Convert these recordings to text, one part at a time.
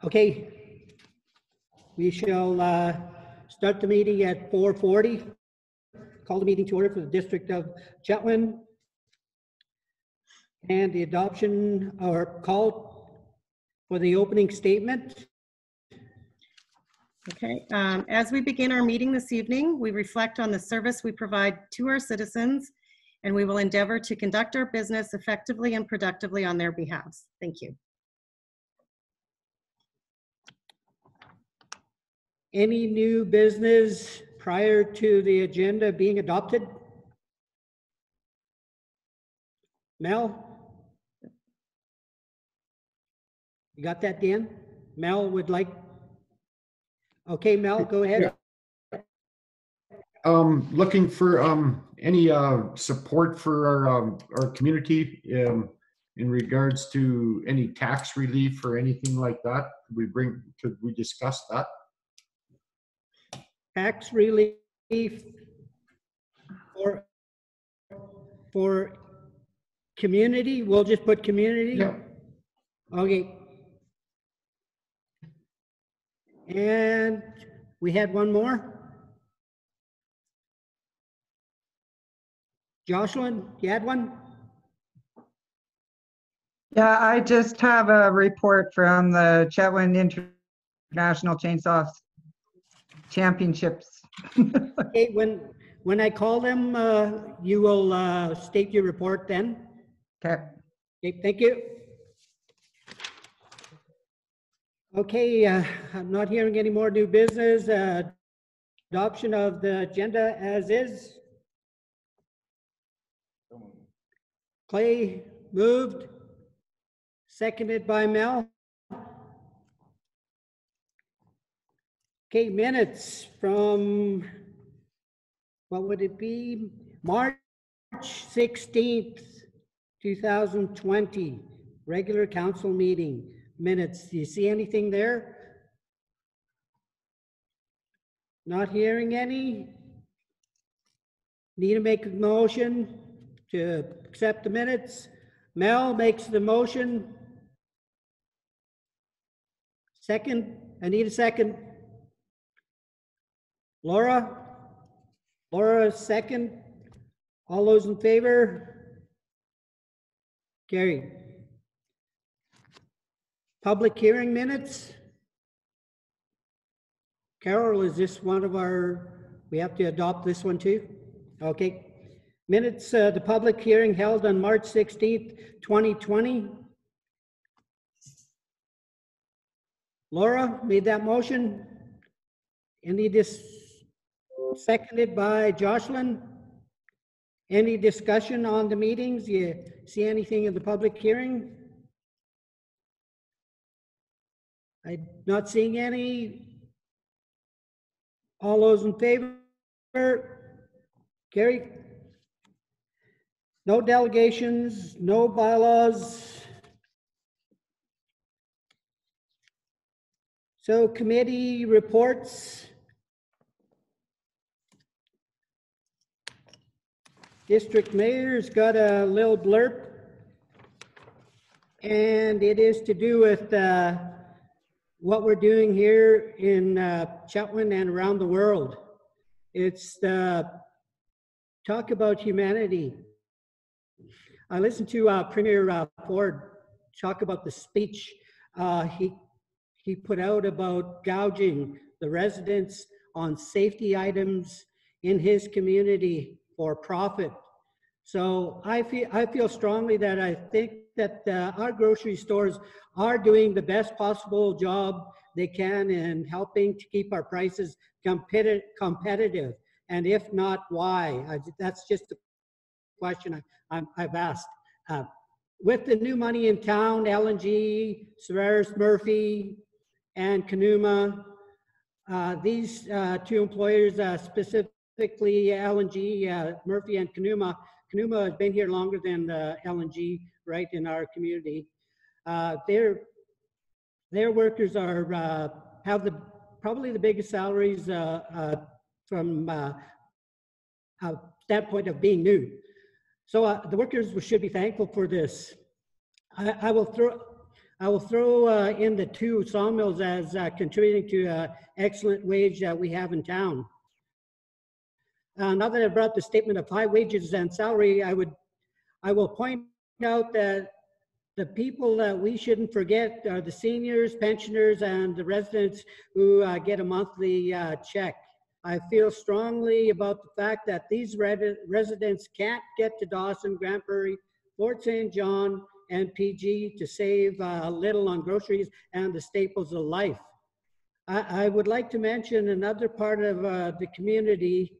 Okay, we shall start the meeting at 4:40. Call the meeting to order for the District of Chetwynd. And the adoption or call for the opening statement. Okay, as we begin our meeting this evening, we reflect on the service we provide to our citizens, and we will endeavor to conduct our business effectively and productively on their behalf. Thank you. Any new business prior to the agenda being adopted? Mel? You got that, Dan? Mel would like. Okay, Mel, go ahead. Yeah. Looking for any support for our community in regards to any tax relief or anything like that. Could we discuss that? Tax relief for community. We'll just put community. Yeah. Okay. And we had one more. Jocelyn, you had one? Yeah, I just have a report from the Chetwynd International Chainsaw Championships. Okay, when I call them, you will state your report then. Okay. Okay, thank you. Okay, I'm not hearing any more new business. Adoption of the agenda as is. Clay moved, seconded by Mel. Okay, minutes from, what would it be? March 16th, 2020, regular council meeting minutes. Do you see anything there? Not hearing any. Need to make a motion to accept the minutes. Mel makes the motion. Second, I need a second. Laura second. All those in favor? Carried. Public hearing minutes. Carol, is this one of our, we have to adopt this one too? Okay. Minutes, the public hearing held on March 16th, 2020. Laura made that motion. Any seconded by Jocelyn. Any discussion on the meetings? You see anything in the public hearing? I'm not seeing any. All those in favor? Carried. No delegations, no bylaws. So committee reports. District Mayor's got a little blurb, and it is to do with what we're doing here in Chetwynd and around the world. It's talk about humanity. I listened to Premier Ford talk about the speech he put out about gouging the residents on safety items in his community for profit. So I feel strongly that I think that our grocery stores are doing the best possible job they can in helping to keep our prices competitive. And if not, why? That's just a question I've asked. With the new money in town, LNG, Savaris Murphy, and Canuma, these two employers, specifically LNG, Murphy and Canuma has been here longer than LNG, right, in our community. Their workers are have probably the biggest salaries from a standpoint of being new. So the workers should be thankful for this. I will throw in the 2 sawmills as contributing to excellent wage that we have in town. Now that I brought the statement of high wages and salary, I will point out that the people that we shouldn't forget are the seniors, pensioners, and the residents who get a monthly check. I feel strongly about the fact that these residents can't get to Dawson, Grand Prairie, Fort St. John, and PG to save a little on groceries and the staples of life. I would like to mention another part of the community,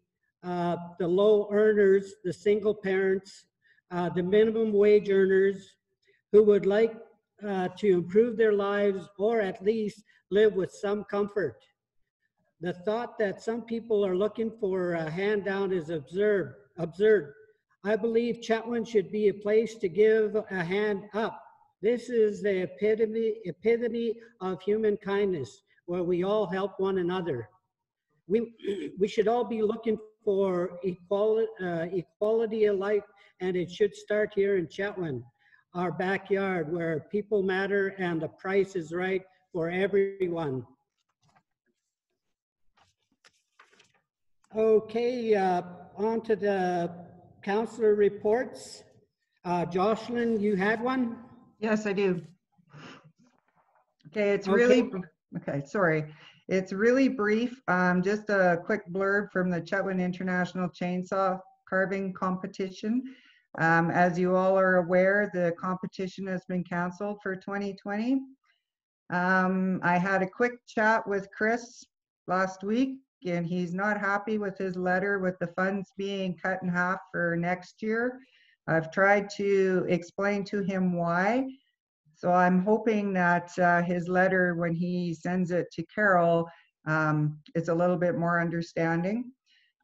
the low earners, the single parents, the minimum wage earners, who would like to improve their lives or at least live with some comfort. The thought that some people are looking for a handout is absurd. I believe Chetwynd should be a place to give a hand up. This is the epitome of human kindness, where we all help one another. We should all be looking for equality of life, and it should start here in Chetwynd, our backyard, where people matter and the price is right for everyone. Okay, on to the councillor reports. Jocelyn, you had one? Yes, I do. Okay, it's really, okay, sorry. It's really brief. Just a quick blurb from the Chetwynd International Chainsaw Carving Competition. As you all are aware, the competition has been canceled for 2020. I had a quick chat with Chris last week, and he's not happy with his letter with the funds being cut in half for next year. I've tried to explain to him why. So I'm hoping that his letter, when he sends it to Carol, it's a little bit more understanding.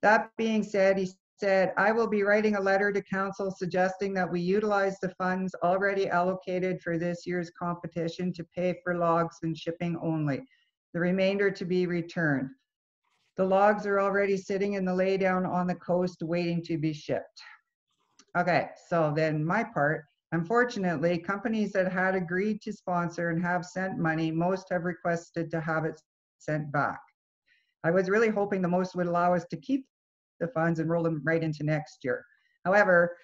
That being said, he said, I will be writing a letter to council suggesting that we utilize the funds already allocated for this year's competition to pay for logs and shipping only, the remainder to be returned. The logs are already sitting in the laydown on the coast waiting to be shipped. Okay, so then my part, unfortunately, companies that had agreed to sponsor and have sent money, most have requested to have it sent back. I was really hoping the most would allow us to keep the funds and roll them right into next year. However,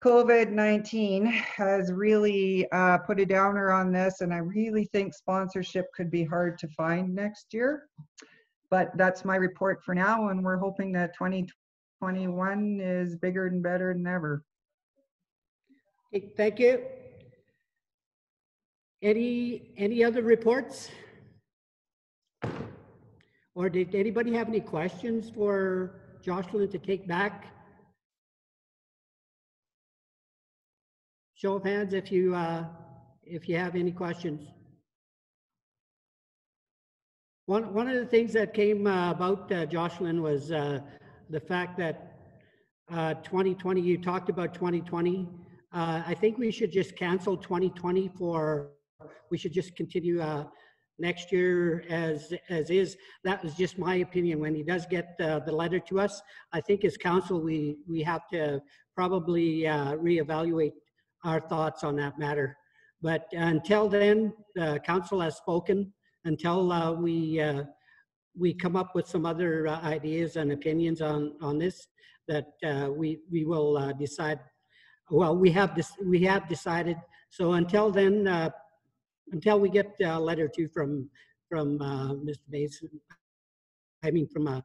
COVID-19 has really put a downer on this, and I really think sponsorship could be hard to find next year. But that's my report for now, and we're hoping that 2021 is bigger and better than ever. Okay, thank you. Any other reports? Or did anybody have any questions for Jocelyn to take back? Show of hands if you have any questions. One of the things that came about Jocelyn was the fact that 2020, you talked about 2020. I think we should just cancel 2020 we should just continue next year as is. That was just my opinion. When he does get the letter to us, I think as council, we have to probably reevaluate our thoughts on that matter. But until then, the council has spoken. Until we come up with some other ideas and opinions on this, that we will decide. Well, we have decided. So until then, until we get a letter too from Mr. Mason, I mean from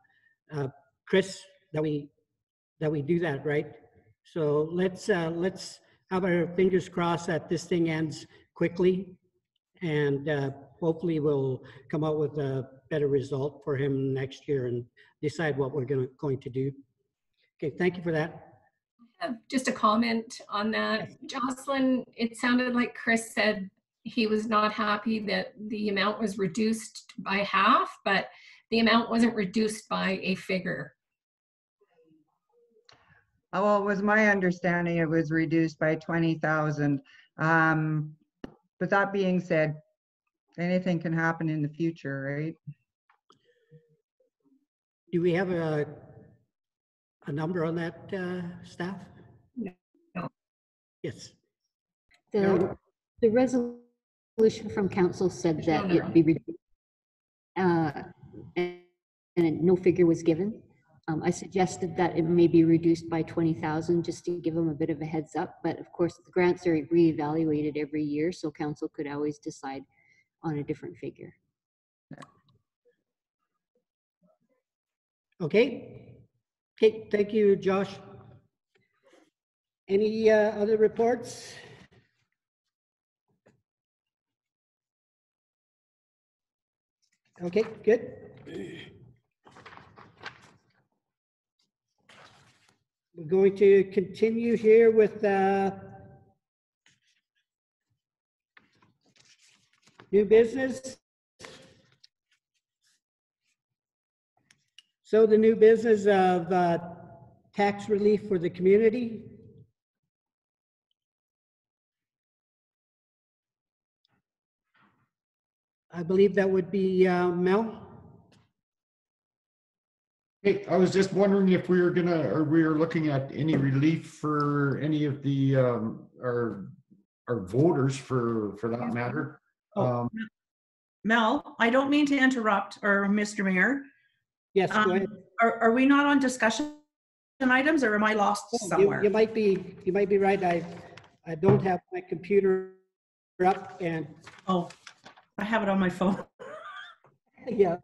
Chris, that we do that, right? So let's have our fingers crossed that this thing ends quickly, and hopefully we'll come out with a better result for him next year and decide what we're going to do. Okay, thank you for that. Just a comment on that. Jocelyn, it sounded like Chris said he was not happy that the amount was reduced by half, but the amount wasn't reduced by a figure. Oh, well, it was my understanding it was reduced by 20,000. But that being said, anything can happen in the future, right? Do we have a number on that, staff? No. Yes. The resolution resolution from council said There's that no it be reduced, and no figure was given. I suggested that it may be reduced by 20,000 just to give them a bit of a heads up. But of course, the grants are reevaluated every year, so council could always decide on a different figure. Okay. Okay, thank you, Josh. Any other reports? Okay, good. We're going to continue here with new business. So the new business of tax relief for the community. I believe that would be Mel. Hey, I was just wondering if we were looking at any relief for any of the our voters for that matter. Mel, I don't mean to interrupt, or Mr. Mayor. Yes, go ahead. Are we not on discussion items, or am I lost somewhere? You might be right. I don't have my computer up, and Oh, I have it on my phone. yeah.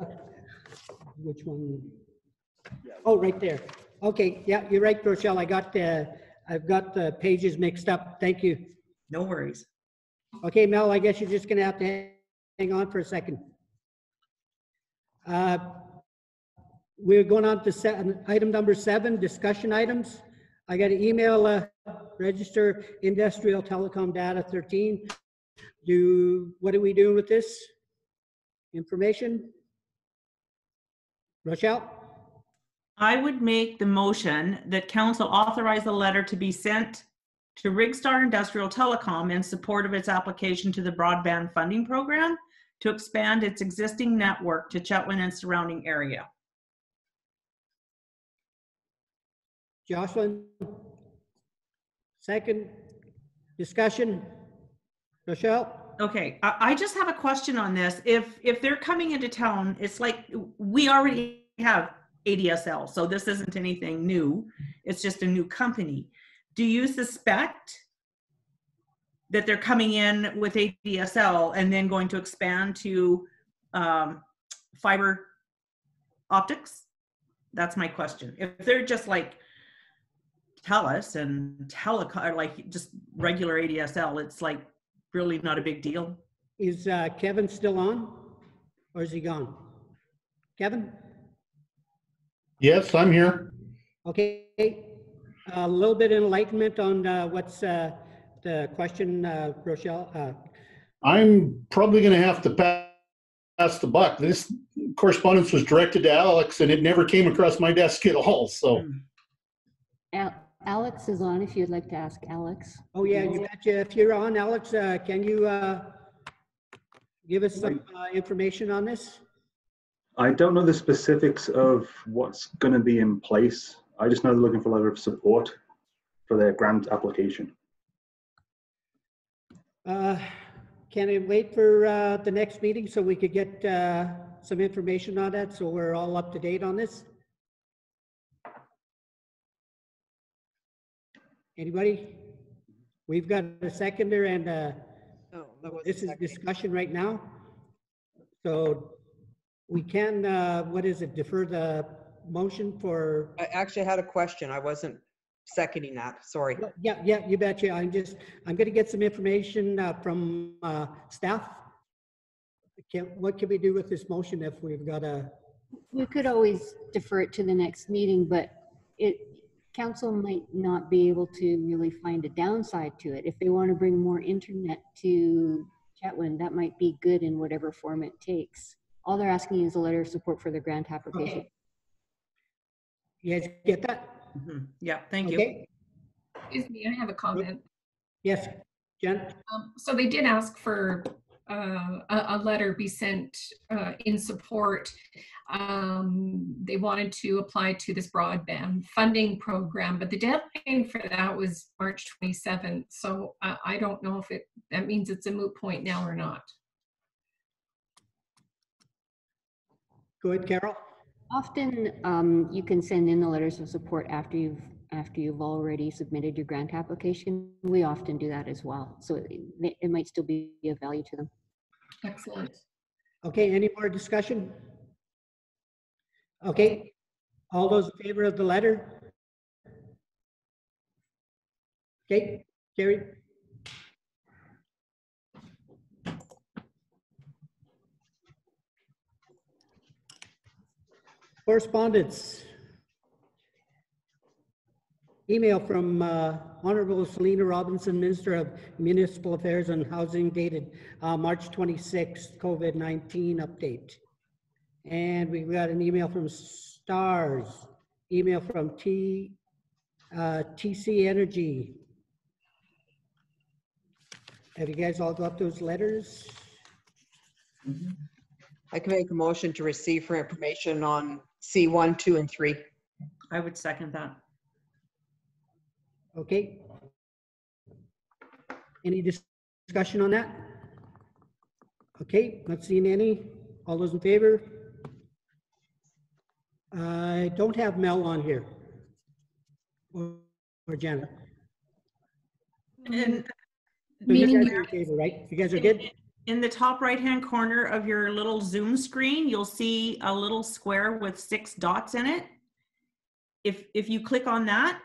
Which one? Oh, right there. Okay, yeah, you're right, Rochelle. I've got the pages mixed up. Thank you. No worries. Okay, Mel, I guess you're just gonna have to hang on for a second. We're going on to item number 7, discussion items. I got an email, register industrial telecom data 13. What are we doing with this information? Rochelle? I would make the motion that council authorize the letter to be sent to Rigstar Industrial Telecom in support of its application to the broadband funding program to expand its existing network to Chetwynd and surrounding area. Jocelyn? Second. Discussion? Rochelle? Okay, I just have a question on this. If they're coming into town, it's like we already have ADSL, so this isn't anything new. It's just a new company. Do you suspect that they're coming in with ADSL and then going to expand to fiber optics? That's my question. If they're just like TELUS and telecom, like just regular ADSL, it's like really not a big deal. Is Kevin still on, or is he gone? Kevin? Yes, I'm here. Okay, a little bit of enlightenment on what's the question, Rochelle? I'm probably going to have to pass the buck. This correspondence was directed to Alex, and it never came across my desk at all. So, Alex is on if you'd like to ask Alex. Oh yeah, you betcha. If you're on, Alex, can you give us some information on this? I don't know the specifics of what's going to be in place. I just know they're looking for a letter of support for their grant application. Can it wait for the next meeting so we could get some information on that so we're all up to date on this? Anybody? We've got a seconder and this is discussion right now. So we can, what is it, defer the motion for? I actually had a question. I wasn't seconding that. Sorry. Yeah, you betcha. I'm going to get some information from staff. What can we do with this motion if we've got a? We could always defer it to the next meeting, but council might not be able to really find a downside to it. If they want to bring more internet to Chetwynd, that might be good in whatever form it takes. All they're asking is a letter of support for their grant application. Okay. You guys get that? Mm-hmm. Yeah, thank you. Okay. Excuse me, I have a comment. Yes, Jen? So they did ask for a letter be sent in support. They wanted to apply to this broadband funding program, but the deadline for that was March 27th. So I don't know if that means it's a moot point now or not. Go ahead, Carol. Often you can send in the letters of support after you've already submitted your grant application. We often do that as well. So it might still be of value to them. Excellent. Okay, any more discussion? Okay, all those in favor of the letter? Okay, carried. Correspondence. Email from Honorable Selena Robinson, Minister of Municipal Affairs and Housing, dated March 26th, COVID-19 update. And we got an email from STARS, email from TC Energy. Have you guys all got those letters? I can make a motion to receive for information on C1, 2, and 3. I would second that. Okay. Any discussion on that? Okay, not seeing any. All those in favor? I don't have Mel on here. Or Janet. And So you guys are in favor, right? You guys are good? in the top right-hand corner of your little Zoom screen, you'll see a little square with 6 dots in it. If you click on that,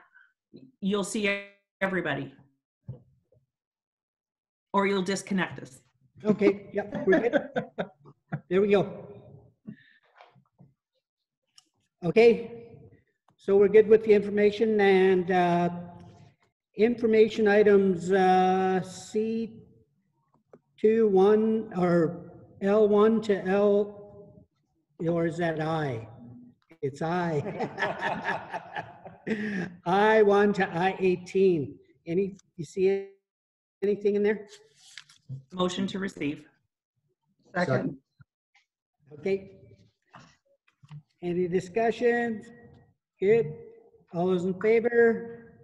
you'll see everybody. Or you'll disconnect us. Okay, yep, we're good. There we go. Okay, so we're good with the information, and information items C2, 1, or L1 to L, or is that I? It's I. I1 to I18. You see anything in there? Motion to receive. Second. Okay. Any discussion? Good. All those in favor?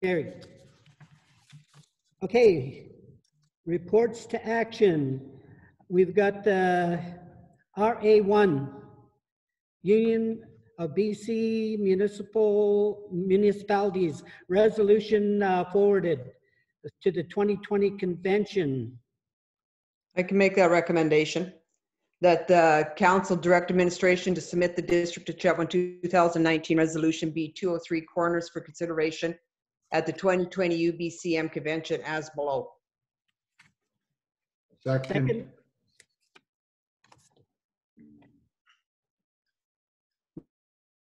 Carried. Okay. Reports to action. We've got RA1, Union of BC Municipalities, resolution forwarded to the 2020 convention. I can make that recommendation, that the council direct administration to submit the District of Chetwynd 2019 Resolution B203 corners for consideration at the 2020 UBCM convention as below. Second.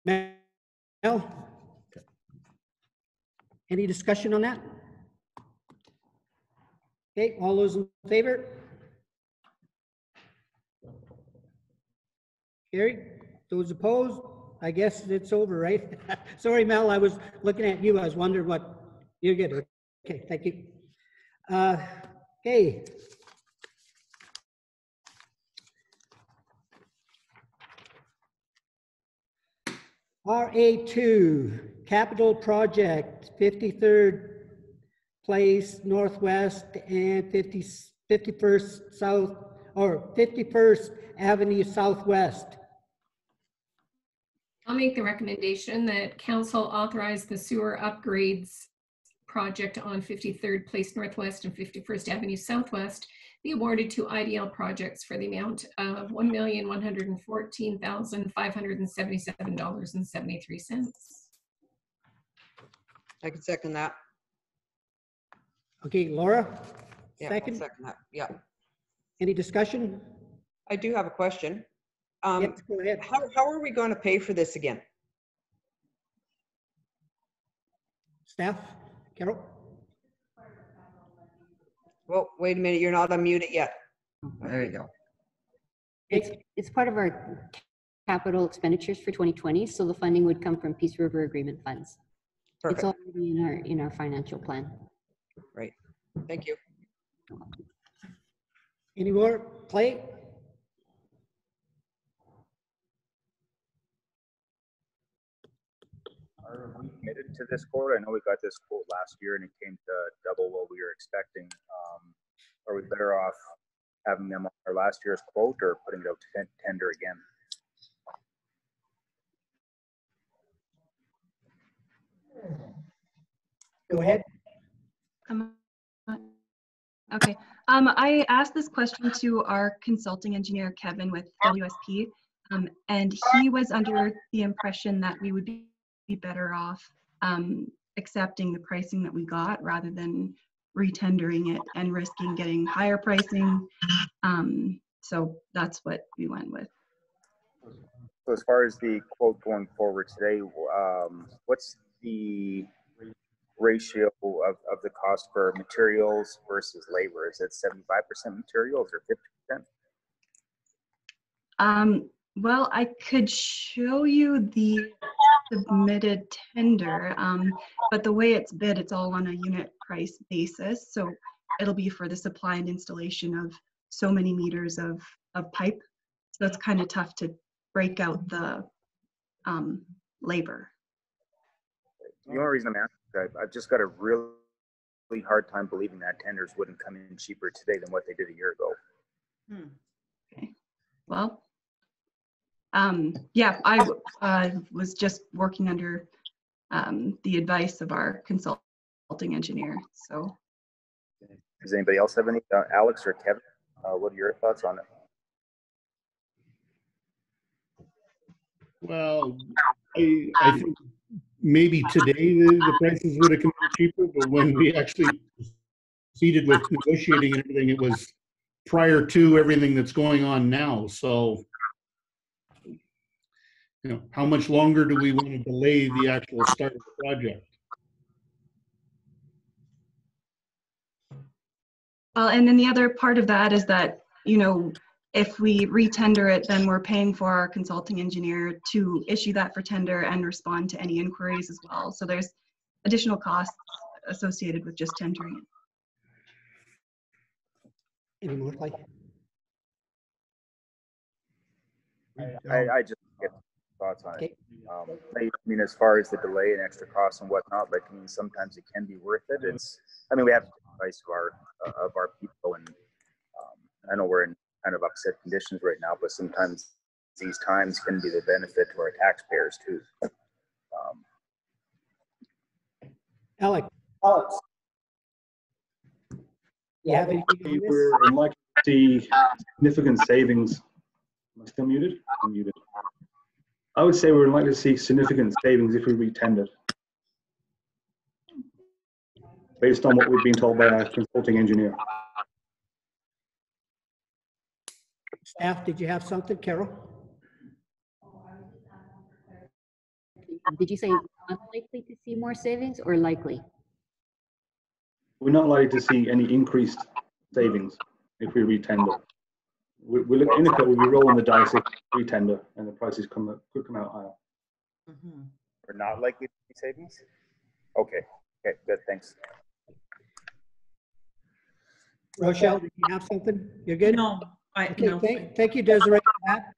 Mel? Any discussion on that? Okay, all those in favor? Carried. Those opposed? I guess it's over, right? Sorry, Mel, I was looking at you. I was wondering what you're good. Okay, thank you. Okay. RA2, Capital Project, 53rd Place Northwest and 51st South, or 51st Avenue Southwest. I'll make the recommendation that council authorize the sewer upgrades project on 53rd Place Northwest and 51st Avenue Southwest be awarded to IDL Projects for the amount of $1,114,577.73. I can second that. Okay, Laura? Yeah, Second. I'll second that. Yeah. Any discussion? I do have a question. Yes, go ahead. How are we going to pay for this again? Staff? Carol? Well, wait a minute, you're not unmuted yet. There you go. It's part of our capital expenditures for 2020, so the funding would come from Peace River Agreement funds. Perfect. It's already in our financial plan. Right. Thank you. Any more? Clay? Are we committed to this quote? I know we got this quote last year and it came to double what we were expecting. Are we better off having them on our last year's quote or putting it out to tender again? Go ahead. Okay. I asked this question to our consulting engineer, Kevin, with WSP, and he was under the impression that we would be better off accepting the pricing that we got rather than retendering it and risking getting higher pricing. So that's what we went with. So as far as the quote going forward today, what's the ratio of the cost for materials versus labor? Is it 75% materials or 50%? Well, I could show you the submitted tender, but the way it's bid, it's all on a unit price basis. So it'll be for the supply and installation of so many meters of pipe. So it's kind of tough to break out the labor. The only reason I'm asking, I've just got a really hard time believing that tenders wouldn't come in cheaper today than what they did a year ago. Okay. Well, yeah, I was just working under the advice of our consulting engineer. So, does anybody else have any? Alex or Kevin, what are your thoughts on it? Well, I think maybe today the prices would have come in cheaper, but when we actually proceeded with negotiating and everything, it was prior to everything that's going on now. So, you know, how much longer do we want to delay the actual start of the project? well, and then the other part of that is that, you know, if we retender it, then we're paying for our consulting engineer to issue that for tender and respond to any inquiries as well. So there's additional costs associated with just tendering it. Any more, Clay? I just get thoughts on Okay. it. I mean, as far as the delay and extra costs and whatnot, like, I mean, sometimes it can be worth it. It's, I mean, we have advice of our people, and I know we're in kind of upset conditions right now, but sometimes these times can be the benefit to our taxpayers too. Alex, you have anything on this? We're unlikely to see significant savings. Am I still muted? I'm muted. I would say we're unlikely to see significant savings if we retendered, based on what we've been told by our consulting engineer. Staff, did you have something, Carol? Did you say unlikely to see more savings or likely? We're not likely to see any increased savings if we retender. We're looking in we'll be rolling the dice if we retender and the prices could come out higher. We're not likely to see savings? Okay, good, thanks. Rochelle, did you have something? You're good? No, Okay, no. thank you, Desiree, for that.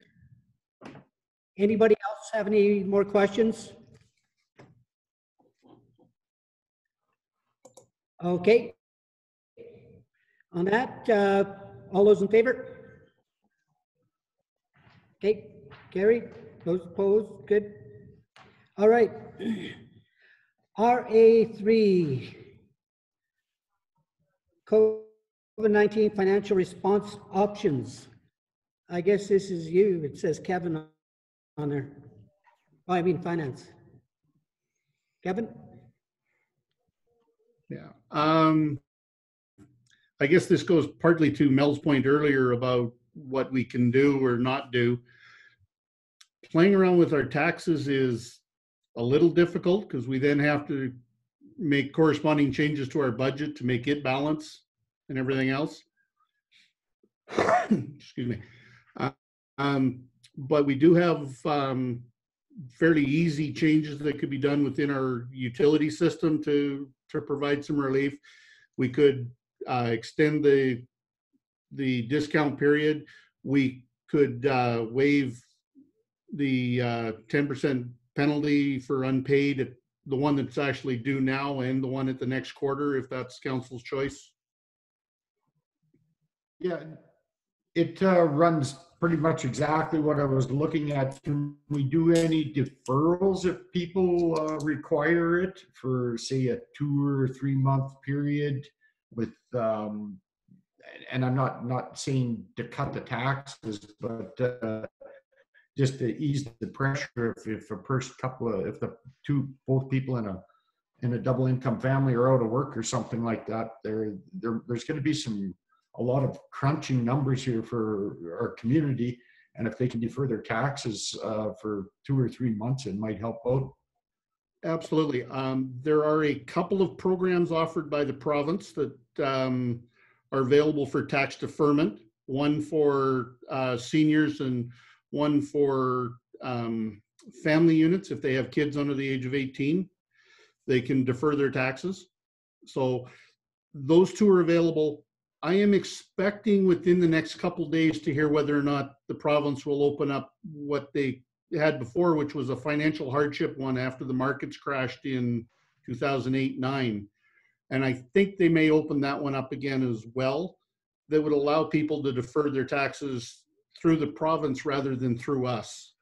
Anybody else have any more questions? Okay. On that, all those in favor? Okay, carried. Those opposed, good. All right. RA3, COVID-19 financial response options. I guess this is you. It says Kevin on there. Oh, I mean finance. Kevin? Yeah. I guess this goes partly to Mel's point earlier about what we can do or not do. Playing around with our taxes is a little difficult because we then have to make corresponding changes to our budget to make it balance and everything else. Excuse me. But we do have fairly easy changes that could be done within our utility system to provide some relief. We could extend the discount period. We could waive the 10% penalty for unpaid at the one that's actually due now and the one at the next quarter, if that's council's choice. Yeah, it runs pretty much exactly what I was looking at. Can we do any deferrals if people require it for, say, a 2 or 3 month period with, and I'm not saying to cut the taxes, but just to ease the pressure if a first couple of, if the both people in a double income family are out of work or something like that, there's going to be a lot of crunching numbers here for our community. And if they can defer their taxes for 2 or 3 months, it might help out. Absolutely. There are a couple of programs offered by the province that are available for tax deferment, one for seniors and one for family units. If they have kids under the age of 18, they can defer their taxes. So those two are available. I am expecting within the next couple days to hear whether or not the province will open up what they had before, which was a financial hardship one after the markets crashed in 2008-9. And I think they may open that one up again as well. That would allow people to defer their taxes through the province rather than through us.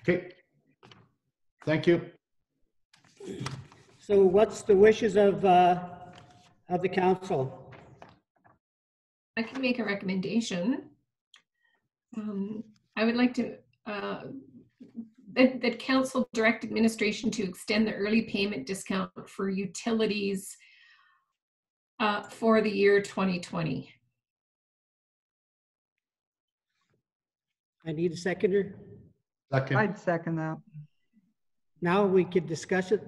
Okay. Thank you. So what's the wishes of the council? I can make a recommendation. I would like to, that council direct administration to extend the early payment discount for utilities for the year 2020. I need a seconder. Second. I'd second that. Now we could discuss it.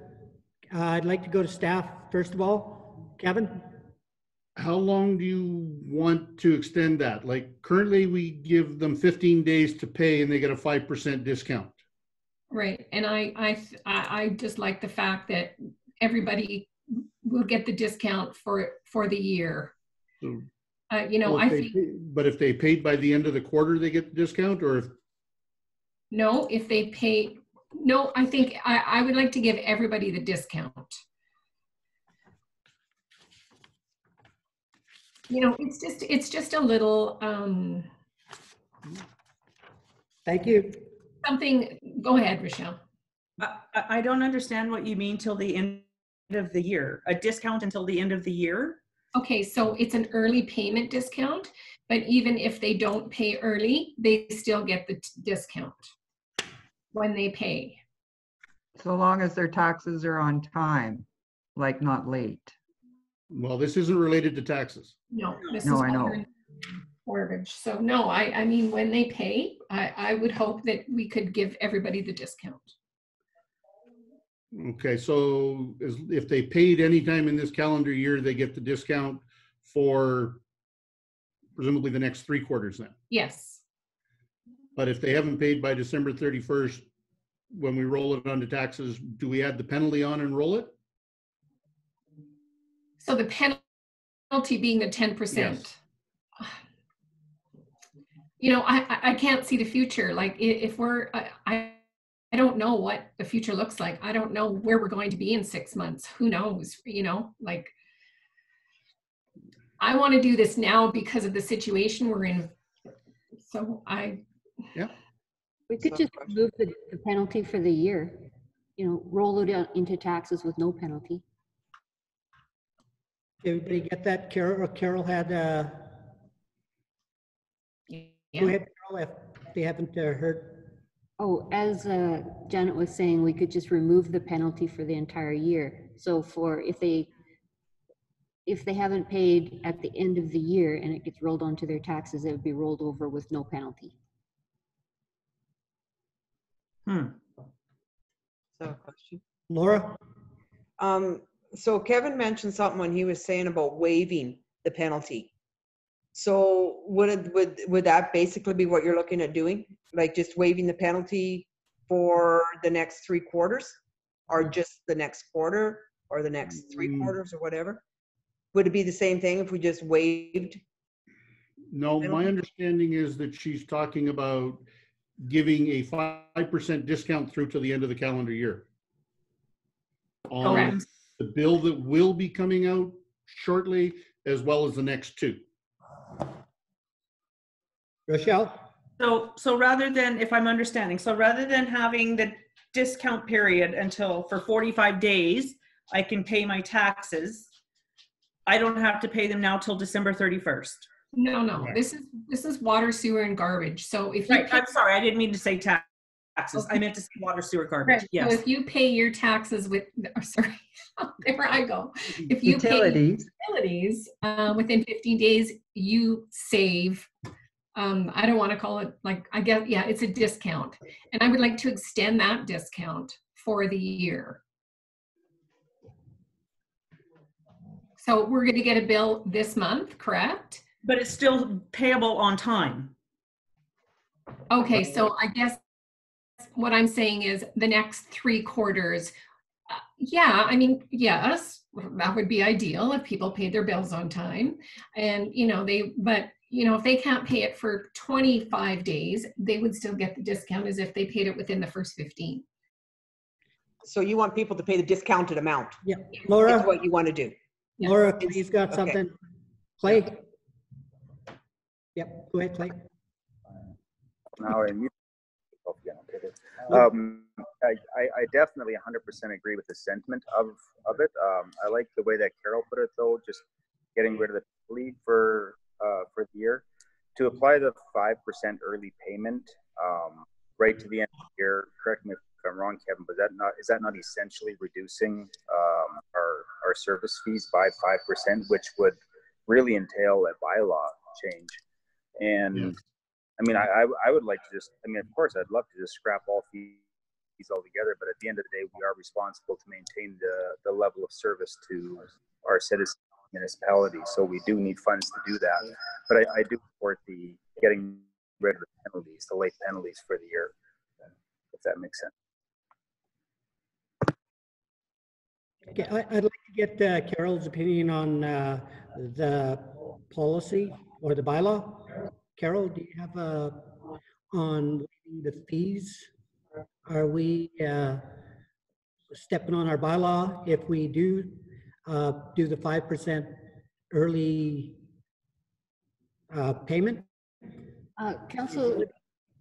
I'd like to go to staff first of all. Kevin? How long do you want to extend that? Like currently we give them 15 days to pay and they get a 5% discount. Right, and I just like the fact that everybody will get the discount for the year. So, you know, well, but if they paid by the end of the quarter, they get the discount, or if no, if they pay, no, I think I would like to give everybody the discount. You know, it's just a little Thank you. Something. Go ahead, Rochelle. I don't understand what you mean till the end of the year. A discount until the end of the year? Okay, so it's an early payment discount, but even if they don't pay early, they still get the discount when they pay. So long as their taxes are on time, like not late. Well, this isn't related to taxes. No, this No, is I know. mortgage. So no, I mean, when they pay, I would hope that we could give everybody the discount. Okay, so if they paid anytime in this calendar year, they get the discount for presumably the next 3 quarters then? Yes. But if they haven't paid by December 31st, when we roll it onto taxes, do we add the penalty on and roll it? So the penalty being the 10%. Yes. You know, I can't see the future. Like if we're, I don't know what the future looks like. I don't know where we're going to be in 6 months. Who knows? You know, like I want to do this now because of the situation we're in. So yeah. We could just remove the penalty for the year, you know, roll it out into taxes with no penalty. Everybody get that? Carol had, yeah. Go ahead, Carol, if they haven't heard. Oh, as Janet was saying, we could just remove the penalty for the entire year. So for if they haven't paid at the end of the year and it gets rolled onto their taxes, it would be rolled over with no penalty. So, question. Laura? So Kevin mentioned something when he was saying about waiving the penalty. So would that basically be what you're looking at doing? Like just waiving the penalty for the next 3 quarters or just the next quarter? or the next 3 quarters or whatever? Would it be the same thing if we just waived? No, my understanding is that she's talking about giving a 5% discount through to the end of the calendar year on Correct. the bill that will be coming out shortly, as well as the next 2. Rochelle? So rather than, if I'm understanding, so rather than having the discount period until for 45 days, I can pay my taxes. I don't have to pay them now till December 31st. No, this is water, sewer, and garbage. So if you Right, I'm sorry, I didn't mean to say taxes. I meant to say water, sewer, garbage. Right. Yes. So if you pay your taxes with, oh, sorry, there I go. If you Utilities. pay utilities within 15 days, you save. I don't want to call it like, I guess, yeah, it's a discount. And I would like to extend that discount for the year. So we're going to get a bill this month, correct? But it's still payable on time. Okay, so I guess what I'm saying is the next 3 quarters. Yeah, I mean, yes, that would be ideal if people paid their bills on time. And, but if they can't pay it for 25 days, they would still get the discount as if they paid it within the first 15. So you want people to pay the discounted amount? Yeah. Laura? That's what you want to do? Laura, Clay's got Okay. something. Clay? Yep, go ahead, Clay. Now I mute myself again. Okay. I definitely 100% agree with the sentiment of it. I like the way that Carol put it, though, just getting rid of the lead for the year. To apply the 5% early payment right to the end of the year, correct me if I'm wrong, Kevin, but is that not essentially reducing our service fees by 5%, which would really entail a bylaw change? And yeah. I mean, I would like to just, I mean, of course, I'd love to just scrap all fees altogether, but at the end of the day, we are responsible to maintain the level of service to our citizens, municipality. So we do need funds to do that. But I do support the getting rid of the penalties, the late penalties for the year, if that makes sense. Okay, I'd like to get Carol's opinion on the policy or the bylaw. Carol, do you have on the fees? Are we stepping on our bylaw if we do the 5% early payment? Council,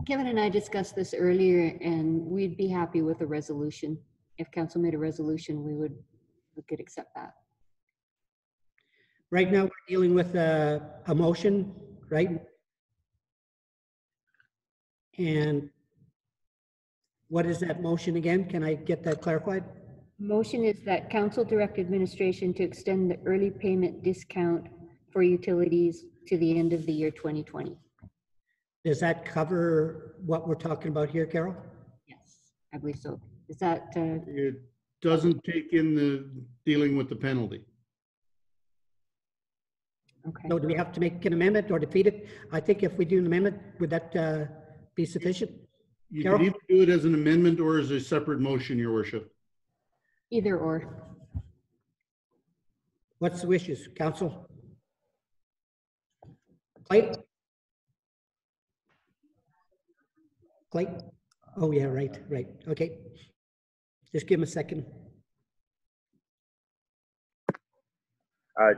Kevin and I discussed this earlier, and we'd be happy with a resolution. If council made a resolution, we could accept that. Right now, we're dealing with a motion, right? And what is that motion again? Can I get that clarified? Motion is that council direct administration to extend the early payment discount for utilities to the end of the year 2020. Does that cover what we're talking about here, Carol? Yes, I believe so. Is that? It doesn't take in the dealing with the penalty. Okay. So do we have to make an amendment or defeat it? I think if we do an amendment, would that be sufficient? You Carol? can either do it as an amendment or as a separate motion, Your Worship. Either or. What's the wishes, council? Clay? Clay? Oh yeah, right. Okay. Just give him a second.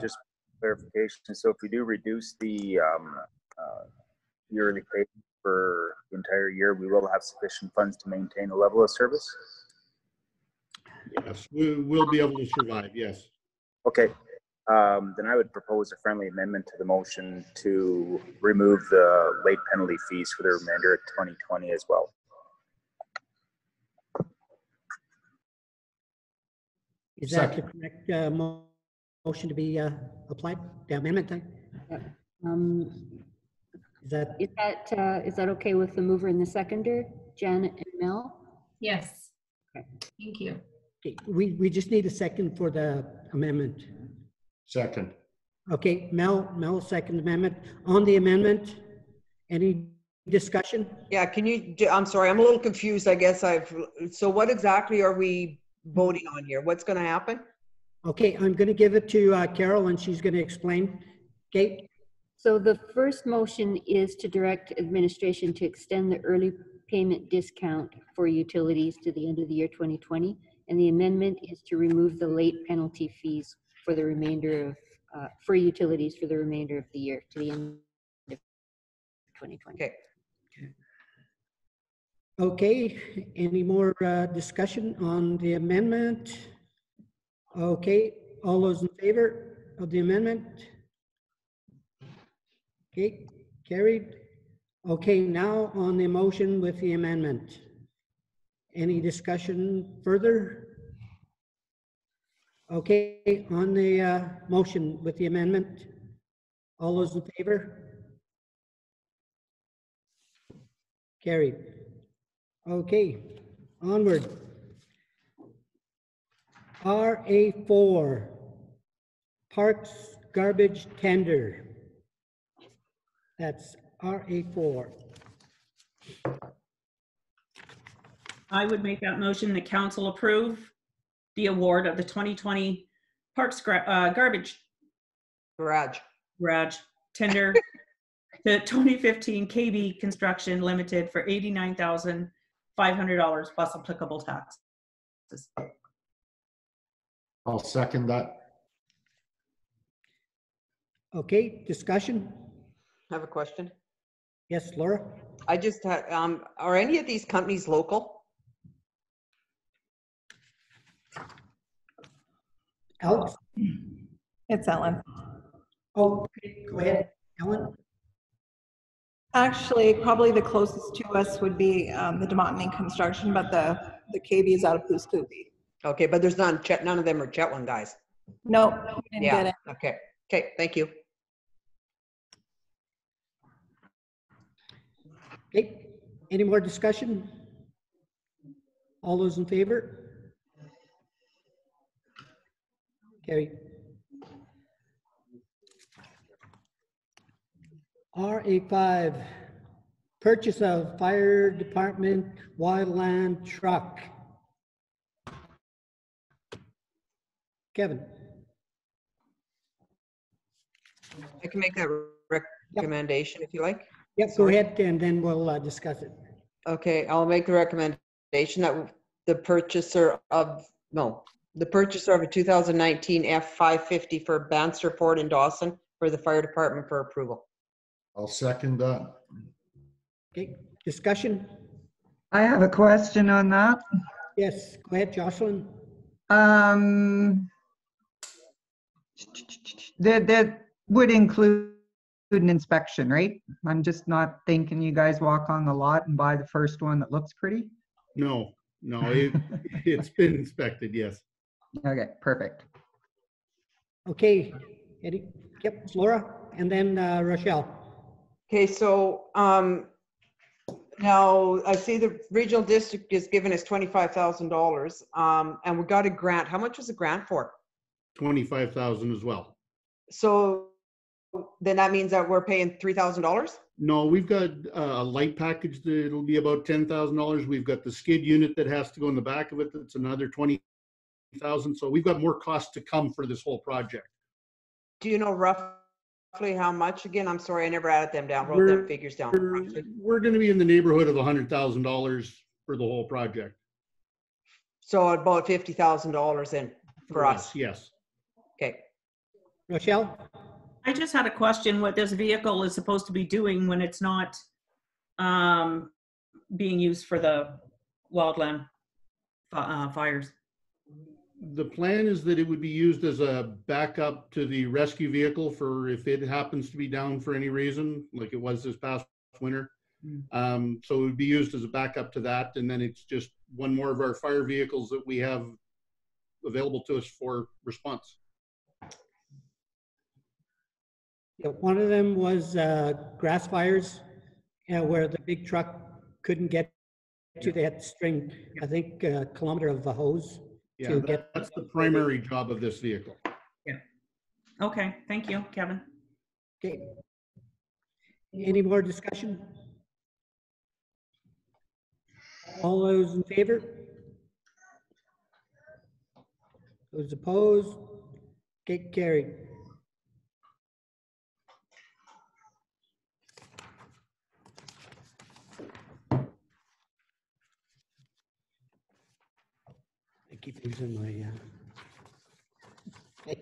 Just clarification. So if we do reduce the yearly pay for the entire year, we will have sufficient funds to maintain a level of service? Yes, we'll be able to survive, yes. Okay. Then I would propose a friendly amendment to the motion to remove the late penalty fees for the remainder of 2020 as well. Is that the correct motion to be applied? The amendment then? Is that okay with the mover and the seconder, Janet and Mel? Yes. Okay. Thank you. Okay. We just need a second for the amendment. Second. Okay, Mel, second amendment. On the amendment, any discussion? Yeah, can you, I'm sorry, I'm a little confused, I guess so what exactly are we voting on here? What's going to happen? Okay, I'm going to give it to Carol and she's going to explain. Okay, So the first motion is to direct administration to extend the early payment discount for utilities to the end of the year 2020. And the amendment is to remove the late penalty fees for the remainder of, for utilities for the remainder of the year to the end of 2020. Okay. okay. Any more discussion on the amendment? Okay, all those in favor of the amendment? Okay, carried. Okay, now on the motion with the amendment. Any discussion further? Okay, on the motion with the amendment, all those in favor? Carried. Okay, onward. RA4, Parks Garbage Tender. That's RA4. I would make that motion that council approve the award of the 2020 Parks garbage Garage. tender to 2015 KB Construction Limited for $89,500 plus applicable taxes. I'll second that. Okay, discussion? I have a question. Yes, Laura? I just had, are any of these companies local? Alex? It's Ellen. Oh, okay, go ahead, Ellen. Actually, probably the closest to us would be the Demontany Construction, but the KB is out of Pooskoopi. Okay, but there's none of them are Chetwynd guys. Nope, we didn't get it. Okay. Okay, thank you. Okay, any more discussion? All those in favor? Carry. RA5, purchase of fire department wildland truck. Kevin? I can make that recommendation if you like. Yep, go ahead and then we'll discuss it. Okay, I'll make the recommendation that the purchaser of a 2019 F550 for Banster Ford and Dawson for the fire department for approval. I'll second that. Okay, discussion? I have a question on that. Yes, go ahead, Jocelyn. That would include an inspection, right? I'm just not thinking you guys walk on the lot and buy the first one that looks pretty. No, it's been inspected, yes. Okay, perfect. Okay, Eddie, yep, Laura, and then Rochelle. Okay, so now I see the regional district is giving us $25,000 and we got a grant. How much was the grant for? 25,000 as well. So then that means that we're paying $3,000? No, we've got a light package that'll be about $10,000. We've got the skid unit that has to go in the back of it. That's another 20,000. So we've got more costs to come for this whole project. Do you know roughly how much again? I'm sorry, I never added them down, wrote them figures down. We're going to be in the neighborhood of $100,000 for the whole project. So about $50,000 then for us. Yes. Okay. Rochelle? I just had a question what this vehicle is supposed to be doing when it's not being used for the wildland fires. The plan is that it would be used as a backup to the rescue vehicle for if it happens to be down for any reason, like it was this past winter. So it would be used as a backup to that. And then it's just one more of our fire vehicles that we have available to us for response. Yeah, one of them was grass fires where the big truck couldn't get to. They had to string, I think, a kilometer of a hose. Yeah, that's the primary job of this vehicle. Yeah. Okay, thank you, Kevin. Okay. Any more discussion? All those in favor? Those opposed? Okay, carried. I keep using my, I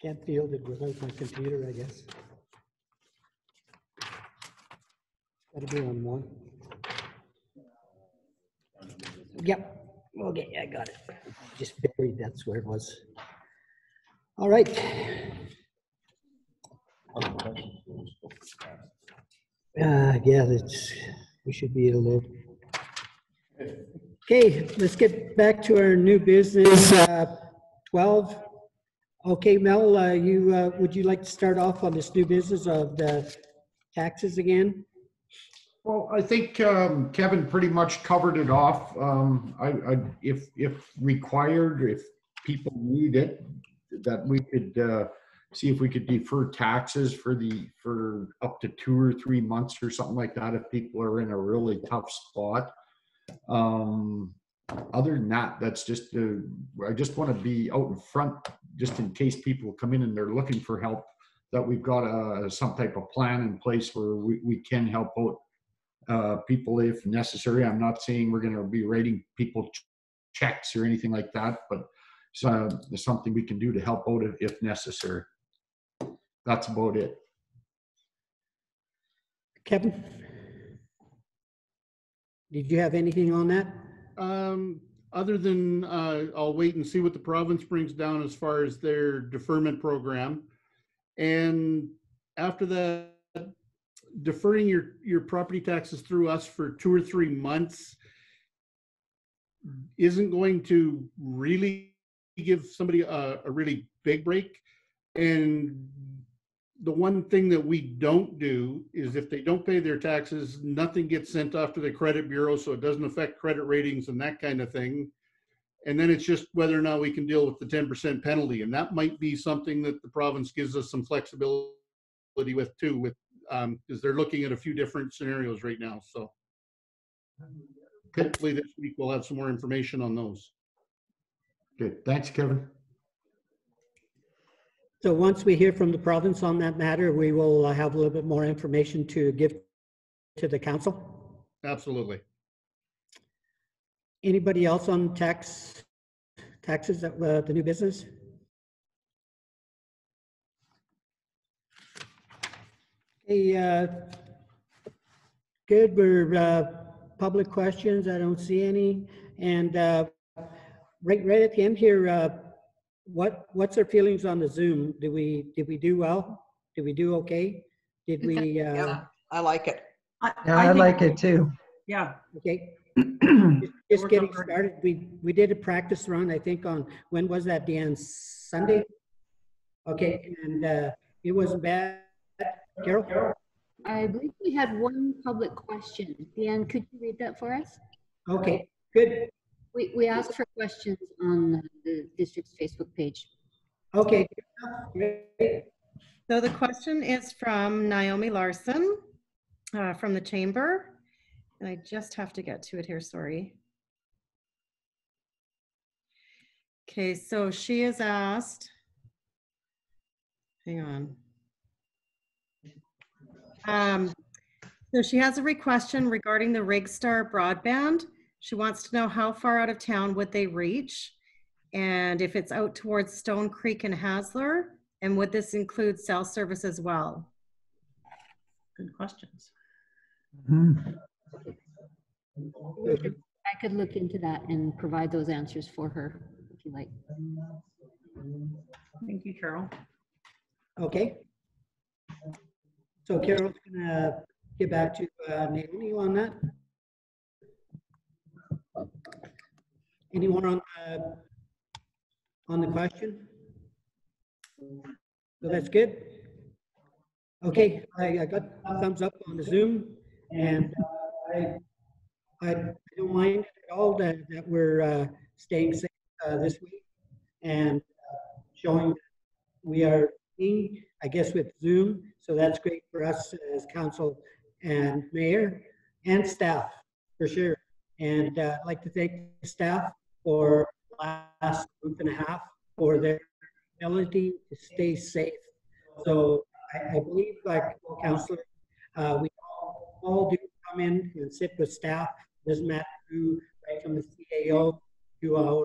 can't field it without my computer, I guess. Gotta be on one. Yep, okay, I got it. Just buried, that's where it was. All right. Yeah, we should be able to. Okay, let's get back to our new business, 12. Okay, Mel, would you like to start off on this new business of the taxes again? Well, I think Kevin pretty much covered it off. If required, if people need it, that we could see if we could defer taxes for up to 2 or 3 months or something like that if people are in a really tough spot. Other than that, that's just I just want to be out in front just in case people come in and they're looking for help, that we've got some type of plan in place where we can help out people if necessary. I'm not saying we're going to be writing people checks or anything like that, but there's something we can do to help out if necessary. That's about it. Kevin, did you have anything on that? Other than I'll wait and see what the province brings down as far as their deferment program. And after that, deferring your property taxes through us for 2 or 3 months isn't going to really give somebody a really big break. And the one thing that we don't do is if they don't pay their taxes, nothing gets sent off to the credit bureau, so it doesn't affect credit ratings and that kind of thing. And then it's just whether or not we can deal with the 10% penalty. And that might be something that the province gives us some flexibility with too, because they're looking at a few different scenarios right now. So hopefully this week we'll have some more information on those. Good, thanks, Kevin. So once we hear from the province on that matter, we will have a little bit more information to give to the council. Absolutely. Anybody else on taxes that the new business? Hey, good. We're public questions. I don't see any. And right at the end here, what's our feelings on the Zoom? Did we do well? Did we do okay? Did we? Yeah, I like it. I like it too. Yeah. Okay. Just getting started. We did a practice run, I think, on, when was that, Dan? Sunday? Okay, and it wasn't bad. Carol? I believe we had one public question. Dan, could you read that for us? Okay, good. We asked for questions on the district's Facebook page. Okay. So the question is from Naomi Larson from the Chamber. And I just have to get to it here, sorry. Okay, so she has asked, hang on. So she has a question regarding the Rigstar broadband. She wants to know how far out of town would they reach, and if it's out towards Stone Creek and Hasler, and would this include cell service as well? Good questions. I could look into that and provide those answers for her if you like. Thank you, Carol. Okay. So Carol's gonna get back to Naomi on that. Anyone on the question? So that's good. Okay, I got a thumbs up on the Zoom, and I don't mind at all that we're staying safe this week and showing that we are seeing, I guess, with Zoom. So that's great for us as council and mayor and staff, for sure. And I'd like to thank the staff for last month and a half for their ability to stay safe. So I believe, like Councillor, we all do come in and sit with staff. Doesn't matter who, right from the CAO to our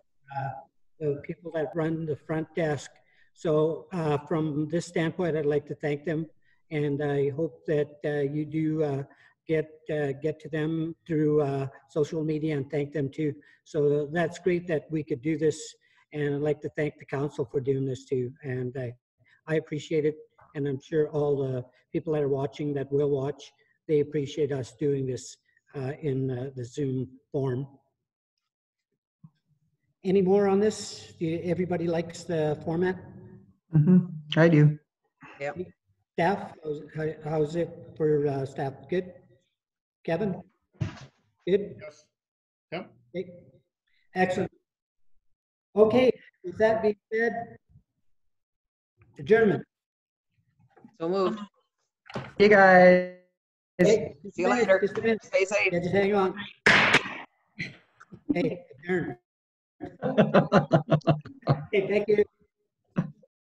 the people that run the front desk. So from this standpoint, I'd like to thank them, and I hope that you do get to them through social media and thank them too. So that's great that we could do this, and I'd like to thank the council for doing this too. And I appreciate it, and I'm sure all the people that are watching that will watch, they appreciate us doing this in the Zoom form. Any more on this? Everybody likes the format? I do. Yep. Staff, how's it for staff? Good? Kevin? Good? Yes. Yep. Okay. Excellent. Okay, with that being said, adjournment. So moved. You guys. Okay, See you later. just a minute. Stay safe. Yeah, just hang on. Hey, adjourn. Okay, thank you.